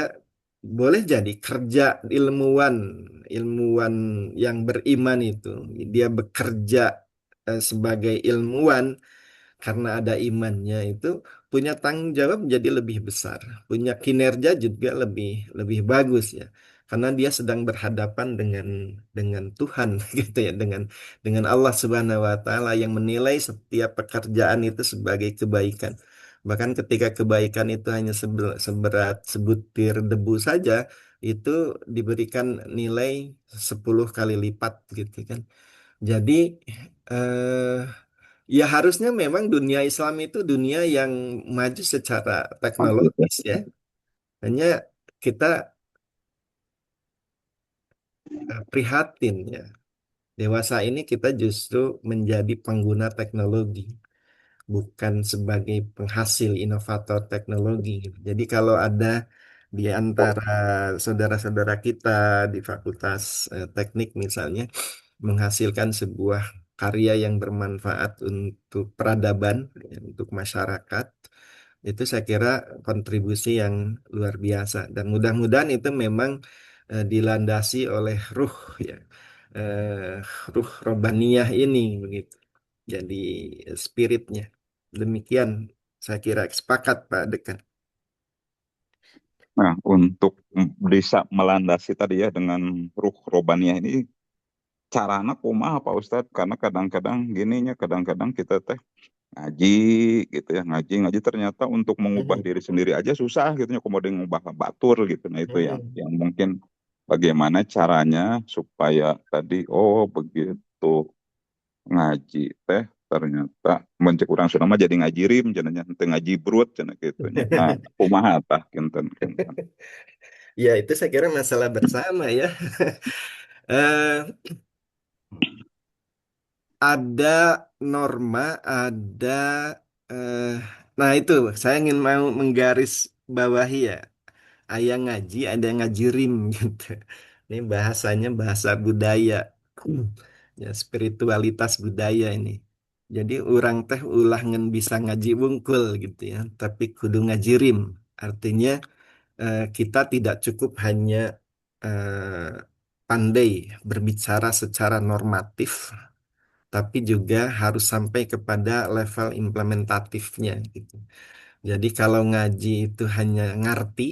boleh jadi kerja ilmuwan ilmuwan yang beriman itu dia bekerja sebagai ilmuwan karena ada imannya itu punya tanggung jawab jadi lebih besar, punya kinerja juga lebih lebih bagus ya. Karena dia sedang berhadapan dengan Tuhan gitu ya, dengan Allah Subhanahu wa taala yang menilai setiap pekerjaan itu sebagai kebaikan. Bahkan ketika kebaikan itu hanya seberat sebutir debu saja, itu diberikan nilai 10 kali lipat gitu kan. Jadi eh, ya harusnya memang dunia Islam itu dunia yang maju secara Maju ya. teknologis ya. Hanya kita prihatin ya. Dewasa ini kita justru menjadi pengguna teknologi. bukan sebagai penghasil inovator teknologi gitu. Jadi kalau ada di antara saudara-saudara kita di Fakultas Teknik misalnya menghasilkan sebuah karya yang bermanfaat untuk peradaban, ya, untuk masyarakat, itu saya kira kontribusi yang luar biasa. Dan mudah-mudahan itu memang dilandasi oleh ruh, ya, eh, ruh Robaniyah ini begitu. Jadi spiritnya. Demikian saya kira sepakat Pak Dekan. Nah, untuk bisa melandasi tadi ya dengan ruh robaniyah ini, caranya kumaha Pak Ustadz? Karena kadang-kadang gininya, kadang-kadang kita teh ngaji gitu ya, ngaji ternyata untuk mengubah Mhm. diri sendiri aja susah gitu ya, kemudian mengubah batur gitu. Nah, itu yang Mhm. mungkin bagaimana caranya supaya tadi oh begitu ngaji teh ternyata mencek urang Sunda mah jadi ngaji rim cenah teu ngaji brut cenah gitu nya. Nah, kumaha tah kinten. Ya itu saya kira masalah bersama ya. Eh, ada norma, ada eh, nah itu saya ingin mau menggaris bawahi ya. Ayah ngaji, ada yang ngaji rim gitu. Ini bahasanya bahasa budaya. Ya, spiritualitas budaya ini. Jadi orang teh ulah ngen bisa ngaji wungkul gitu ya, tapi kudu ngaji rim. Artinya kita tidak cukup hanya eh, pandai berbicara secara normatif, tapi juga harus sampai kepada level implementatifnya gitu. Jadi kalau ngaji itu hanya ngerti,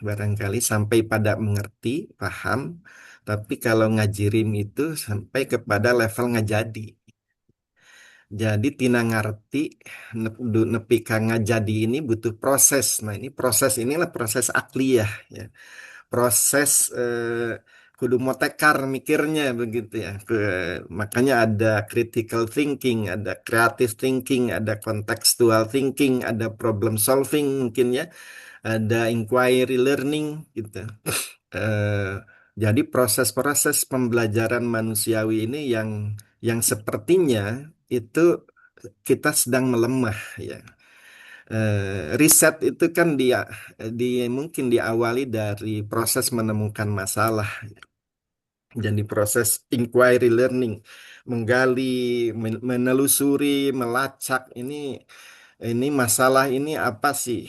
barangkali sampai pada mengerti, paham, tapi kalau ngaji rim itu sampai kepada level ngajadi. Jadi tina ngerti nepi ka ngajadi ini butuh proses. Nah, ini proses inilah proses akliyah ya. Proses kudu motekar mikirnya begitu ya. Makanya ada critical thinking, ada creative thinking, ada contextual thinking, ada problem solving mungkin ya, ada inquiry learning gitu. Eh, jadi proses-proses pembelajaran manusiawi ini yang sepertinya itu kita sedang melemah ya. Riset itu kan dia mungkin diawali dari proses menemukan masalah. Jadi proses inquiry learning, menggali, menelusuri, melacak ini masalah ini apa sih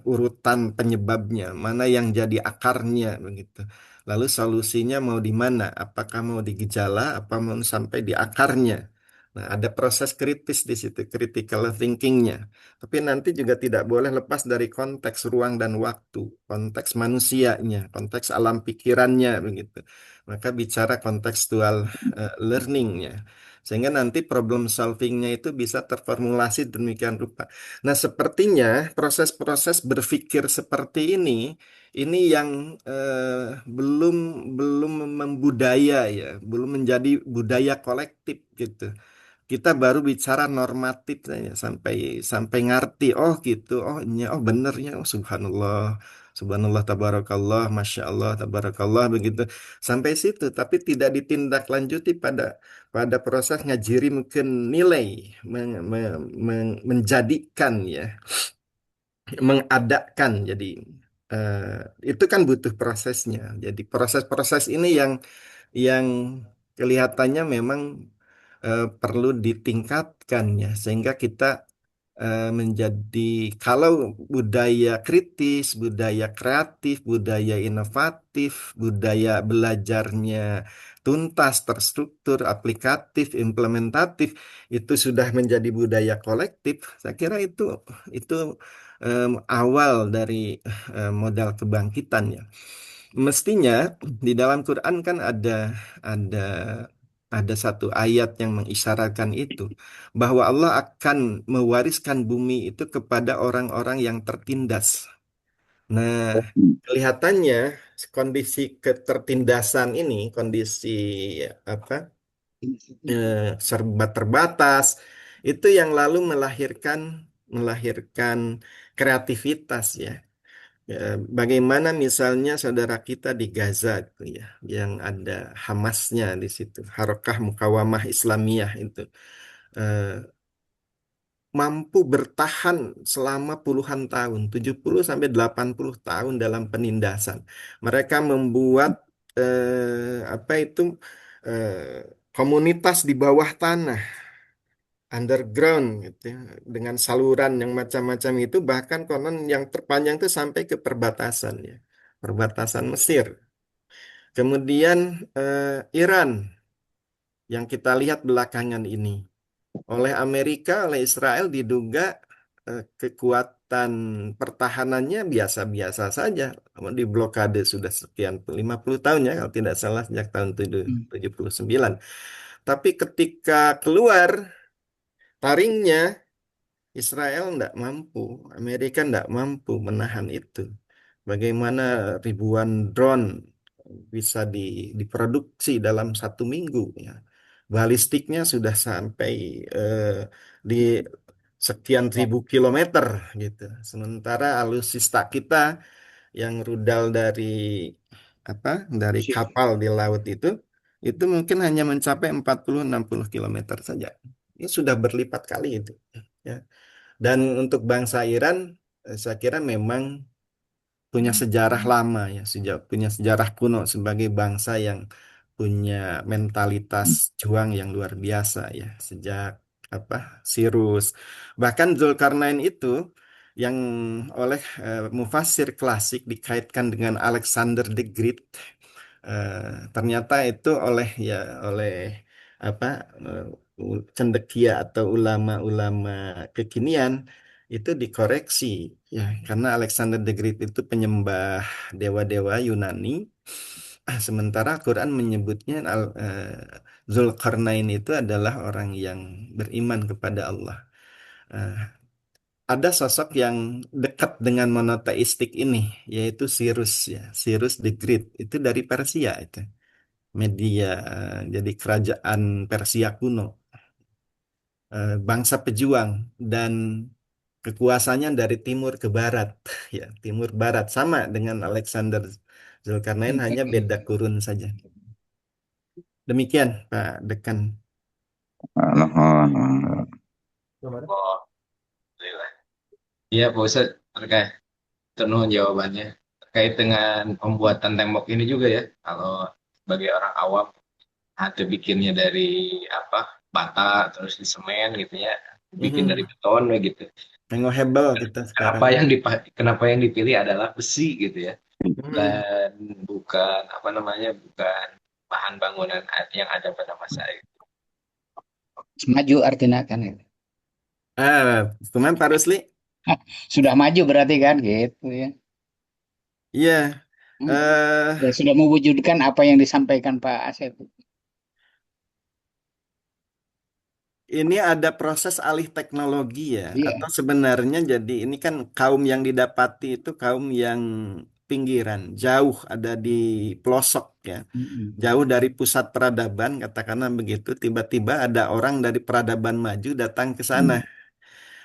urutan penyebabnya, mana yang jadi akarnya begitu. Lalu solusinya mau di mana? Apakah mau di gejala, apa mau sampai di akarnya? Nah, ada proses kritis di situ, critical thinkingnya. Tapi nanti juga tidak boleh lepas dari konteks ruang dan waktu, konteks manusianya, konteks alam pikirannya begitu. Maka bicara kontekstual learningnya. Sehingga nanti problem solvingnya itu bisa terformulasi demikian rupa. Nah, sepertinya proses-proses berpikir seperti ini yang belum belum membudaya ya, belum menjadi budaya kolektif gitu. Kita baru bicara normatif saja sampai sampai ngerti oh gitu oh iya oh benernya oh subhanallah subhanallah tabarakallah masya Allah tabarakallah begitu sampai situ tapi tidak ditindaklanjuti pada proses ngajirimkeun nilai menjadikan ya mengadakan jadi eh, itu kan butuh prosesnya jadi proses-proses ini yang kelihatannya memang perlu ditingkatkan ya sehingga kita menjadi kalau budaya kritis, budaya kreatif, budaya inovatif, budaya belajarnya tuntas, terstruktur, aplikatif, implementatif itu sudah menjadi budaya kolektif. Saya kira itu awal dari modal kebangkitan ya. Mestinya di dalam Quran kan ada ada satu ayat yang mengisyaratkan itu bahwa Allah akan mewariskan bumi itu kepada orang-orang yang tertindas. Nah, kelihatannya kondisi ketertindasan ini, kondisi apa serba terbatas, itu yang lalu melahirkan kreativitas ya. Ya, bagaimana misalnya saudara kita di Gaza itu ya, yang ada Hamasnya di situ, Harokah Mukawamah Islamiyah itu. Eh, mampu bertahan selama puluhan tahun, 70 sampai 80 tahun dalam penindasan. Mereka membuat apa itu komunitas di bawah tanah, underground gitu ya, dengan saluran yang macam-macam itu, bahkan konon yang terpanjang itu sampai ke perbatasan ya, perbatasan Mesir. Kemudian Iran yang kita lihat belakangan ini oleh Amerika, oleh Israel diduga kekuatan pertahanannya biasa-biasa saja. Namun di blokade sudah sekian 50 tahun ya kalau tidak salah, sejak tahun Hmm. 79. Tapi ketika keluar taringnya, Israel tidak mampu, Amerika tidak mampu menahan itu. Bagaimana ribuan drone bisa diproduksi dalam 1 minggu ya. Balistiknya sudah sampai di sekian ribu kilometer gitu. Sementara alutsista kita yang rudal dari apa? Dari Sip. kapal di laut itu mungkin hanya mencapai 40-60 kilometer saja. Ini sudah berlipat kali itu. Ya. Dan untuk bangsa Iran, saya kira memang punya sejarah lama ya, punya sejarah kuno sebagai bangsa yang punya mentalitas juang yang luar biasa ya, sejak apa Cyrus, bahkan Zulkarnain itu yang oleh mufassir klasik dikaitkan dengan Alexander the Great. Ternyata itu oleh apa cendekia atau ulama-ulama kekinian itu dikoreksi ya, karena Alexander the Great itu penyembah dewa-dewa Yunani. Sementara Quran menyebutnya Zulkarnain itu adalah orang yang beriman kepada Allah. Eh, ada sosok yang dekat dengan monoteistik ini, yaitu Cyrus ya, Cyrus the Great itu dari Persia itu. Media jadi kerajaan Persia kuno, bangsa pejuang, dan kekuasaannya dari timur ke barat ya, timur barat, sama dengan Alexander Zulkarnain, hanya beda kurun saja. Demikian Pak Dekan. Nah, nah, nah. Oh, alhamdulillah. Iya, Pak Ustadz, terkait penuh jawabannya. Terkait dengan pembuatan tembok ini juga ya, kalau sebagai orang awam, ada bikinnya dari apa, bata, terus di semen gitu ya, bikin dari Mhm. beton ya gitu. Tengok hebel kita sekarang. Kenapa yang dipilih adalah besi gitu ya, Mhm. dan bukan apa namanya, bukan bahan bangunan yang ada pada masa itu. Maju artinya kan itu. Cuman Pak Rusli, Sudah maju berarti kan gitu ya. iya, Hmm. eh Ya, sudah mewujudkan apa yang disampaikan Pak Asep. ini ada proses alih teknologi ya, Iya. atau sebenarnya jadi ini kan kaum yang didapati itu kaum yang pinggiran, jauh ada di pelosok ya, Mm-mm. jauh dari pusat peradaban, katakanlah begitu. Tiba-tiba ada orang dari peradaban maju datang ke sana.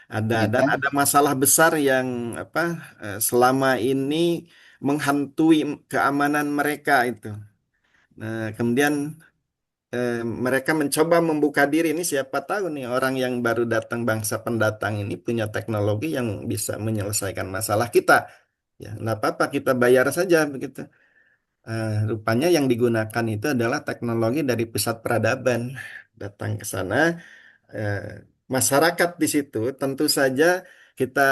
Dan Ternyata ada masalah besar yang apa selama ini menghantui keamanan mereka itu. Nah, kemudian mereka mencoba membuka diri. Ini siapa tahu nih orang yang baru datang, bangsa pendatang ini punya teknologi yang bisa menyelesaikan masalah kita. Ya, nggak apa-apa, kita bayar saja begitu. Rupanya yang digunakan itu adalah teknologi dari pusat peradaban. Datang ke sana, eh, masyarakat di situ tentu saja kita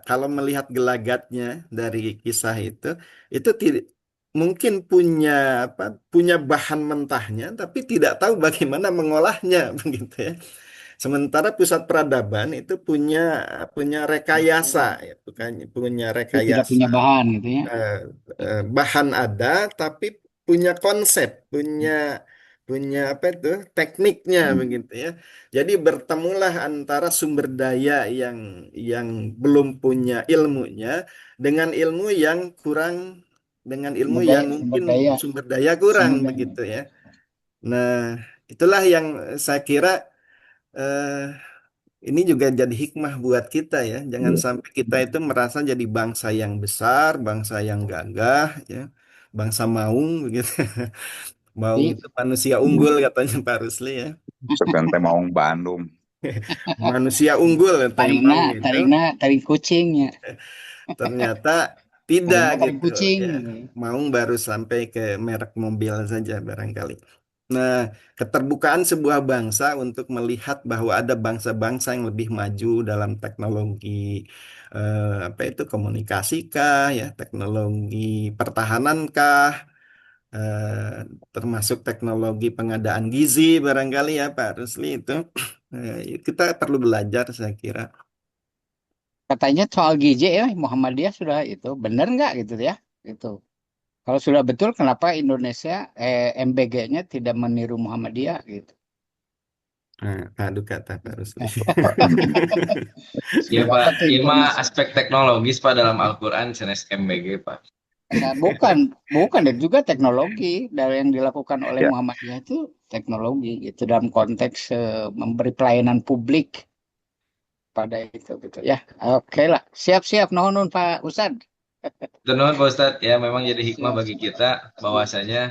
kalau melihat gelagatnya dari kisah itu tidak mungkin punya apa punya bahan mentahnya tapi tidak tahu bagaimana mengolahnya begitu ya. Sementara pusat peradaban itu punya punya rekayasa ya, bukan punya dia tidak rekayasa punya bahan gitu ya. eh, bahan ada tapi punya konsep, punya punya apa itu tekniknya begitu ya. Jadi bertemulah antara sumber daya yang belum punya ilmunya dengan ilmu yang kurang, dengan ilmu yang Sumber mungkin daya, sumber daya kurang sumber daya. begitu ya. Nah, itulah yang saya kira eh, ini juga jadi hikmah buat kita ya. Jangan sampai kita itu merasa jadi bangsa yang besar, bangsa yang gagah, ya, bangsa maung begitu. Maung Jadi itu manusia unggul katanya Pak Rusli ya. Sebenarnya mau Bandung. Manusia unggul katanya Maung itu, taring kucingnya. ternyata tidak Taringnya taring gitu kucing. ya. Maung baru sampai ke merek mobil saja barangkali. Nah, keterbukaan sebuah bangsa untuk melihat bahwa ada bangsa-bangsa yang lebih maju dalam teknologi apa itu komunikasi kah ya, teknologi pertahanan kah, termasuk teknologi pengadaan gizi barangkali ya Pak Rusli itu. Kita perlu belajar saya kira. Katanya soal gizi ya Muhammadiyah sudah itu benar nggak gitu ya? Itu. Kalau sudah betul, kenapa Indonesia MBG-nya tidak meniru Muhammadiyah gitu? Nah, aduh kata Pak Rusli. Ya Kenapa Pak, tuh ini mah Indonesia? aspek teknologis Pak dalam Al-Quran sanes MBG Pak. Nah, bukan itu juga teknologi dari yang dilakukan oleh Ya, Muhammadiyah itu teknologi gitu dalam konteks memberi pelayanan publik pada itu gitu ya. Oke lah, siap-siap nuhun Pak Ustad. Tenun Pak Ustadz, ya memang jadi hikmah Siap, bagi siap. kita bahwasanya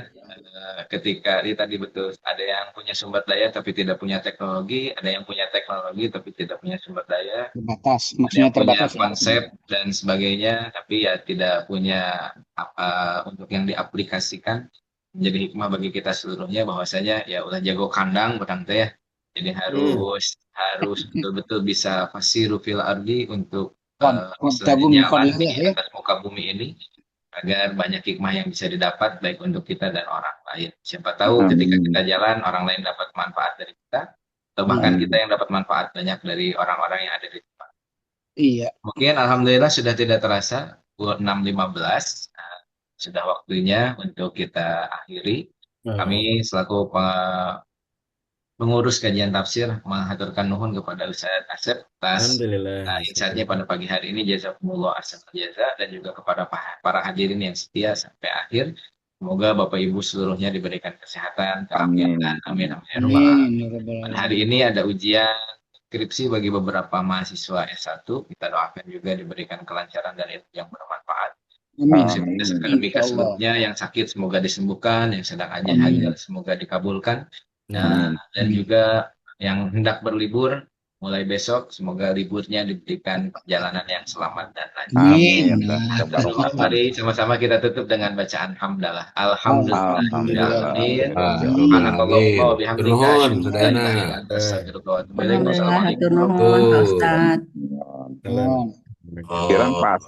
ketika ini tadi betul ada yang punya sumber daya tapi tidak punya teknologi, ada yang punya teknologi tapi tidak punya sumber daya, Terbatas, ada maksudnya yang punya terbatas ya. konsep dan sebagainya tapi ya tidak punya apa untuk yang diaplikasikan. Menjadi hikmah bagi kita seluruhnya bahwasanya ya ulah jago kandang bukan teh ya. Jadi Hmm. harus betul-betul bisa fasiru fil ardi untuk istilahnya Tabung jalan Qadiriyah di ya. atas muka bumi ini agar banyak hikmah yang bisa didapat baik untuk kita dan orang lain. Siapa tahu ketika kita amin. jalan orang lain dapat manfaat dari kita atau bahkan Iya, kita Amin. yang dapat manfaat banyak dari orang-orang yang ada di tempat. iya. Mungkin alhamdulillah sudah tidak terasa pukul 6.15. Sudah waktunya untuk kita akhiri. Oh, Kami selaku pengurus kajian tafsir menghaturkan nuhun kepada Ustaz Asep atas Alhamdulillah. insight-nya pada pagi hari ini. Jazakumullah ahsanal jaza dan juga kepada para hadirin yang setia sampai akhir. Semoga Bapak Ibu seluruhnya diberikan kesehatan, kerafiatan. Amin. Amin. Amin. Amin. Ya Rabbal Amin. Alamin. Ya Rabbal Dan hari Alamin. ini ada ujian skripsi bagi beberapa mahasiswa S1. Kita doakan juga diberikan kelancaran dan ilmu yang bermanfaat. Amin. Sivitas Amin. akademika Insya Allah. seluruhnya, yang sakit semoga disembuhkan, yang sedang hajat Amin. semoga dikabulkan. Nah, Amin. dan Amin. juga yang hendak berlibur mulai besok, semoga liburnya diberikan perjalanan yang selamat dan lancar. Amin. Amin. Dan Nah, Dan dulu keberkahan. mari sama-sama kita tutup dengan bacaan hamdalah. Alhamdulillah. Alhamdulillahirrahmanirrahim. Amin. Subhanakallahumma wa Alamin. bihamdika Turnuhun, asyhadu an la sadayana. ilaha illa anta Eh, astaghfiruka wa atubu ilaik. Alhamdulillah, hatur Wassalamualaikum nuhun Pak Tuh. Ustadz. salam. Amin. Kiraan Oh. pas